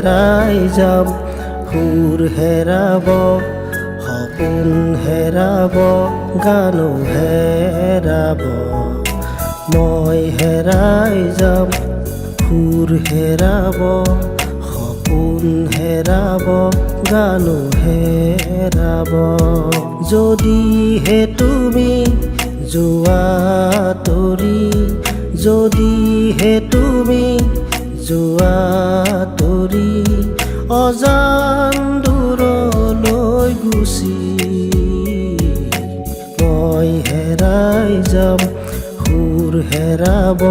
হেৰাই যাম সুৰ হেৰাব সপোন হেৰাব গানো হেৰাব মই হেৰাই যাম সুৰ হেৰাব সপোন হেৰাব গানো হেৰাব যদিহে তুমি যোৱা তৰি যদিহে তুমি যোৱা তৰি অজান দূৰলৈ গুচি মই হেৰাই যাম সুৰ হেৰাব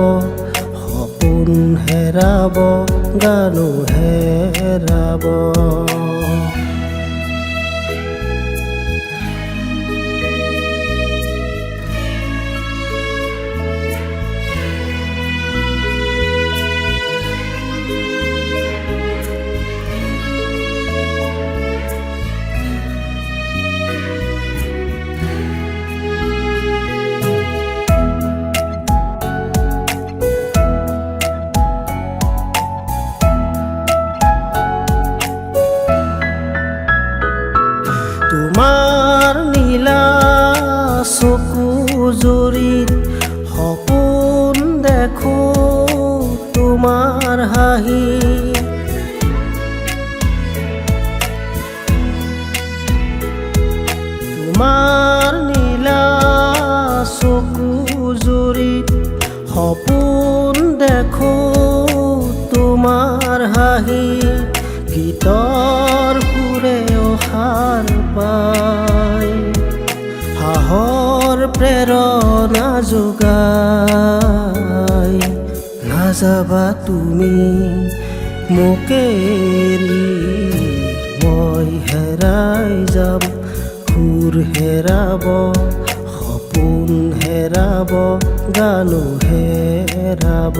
সপোন হেৰাব গানো হেৰাব তোমাৰ নীলা চকু জুৰিত সপোন দেখো তোমাৰ হাঁহি তোমাৰ নীলা চকু জুৰিত সপোন দেখো তোমাৰ হাঁহি গীতৰ সুৰে অসাৰ পাই সাহৰ প্ৰেৰণা যোগাই নাযাবা তুমি মোক এৰি মই হেৰাই যাম সুৰ হেৰাব সপোন হেৰাব গানো হেৰাব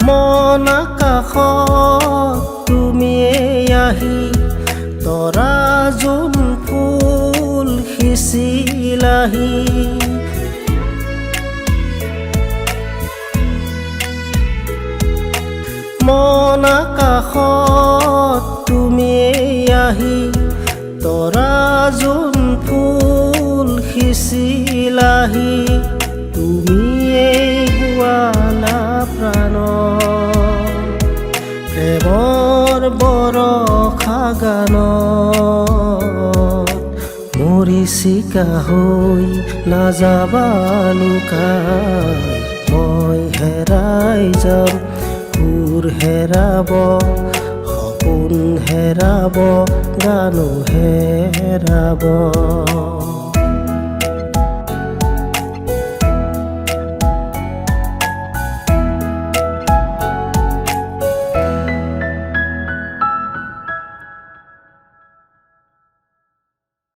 মন আকাশত তুমি আহি তৰা যোন ফুল সিঁচিলাহি মন আকাশত তুমি আহি তৰা যোন ফুল সিঁচিলাহি তুমিয়েই গোৱালা প্ৰাণ প্ৰেমৰ বৰষা গানত মৰিচিকা হৈ নাযাবা লুকাই মই হেৰাই যাম সুৰ হেৰাব সপোন হেৰাব গানো হেৰাব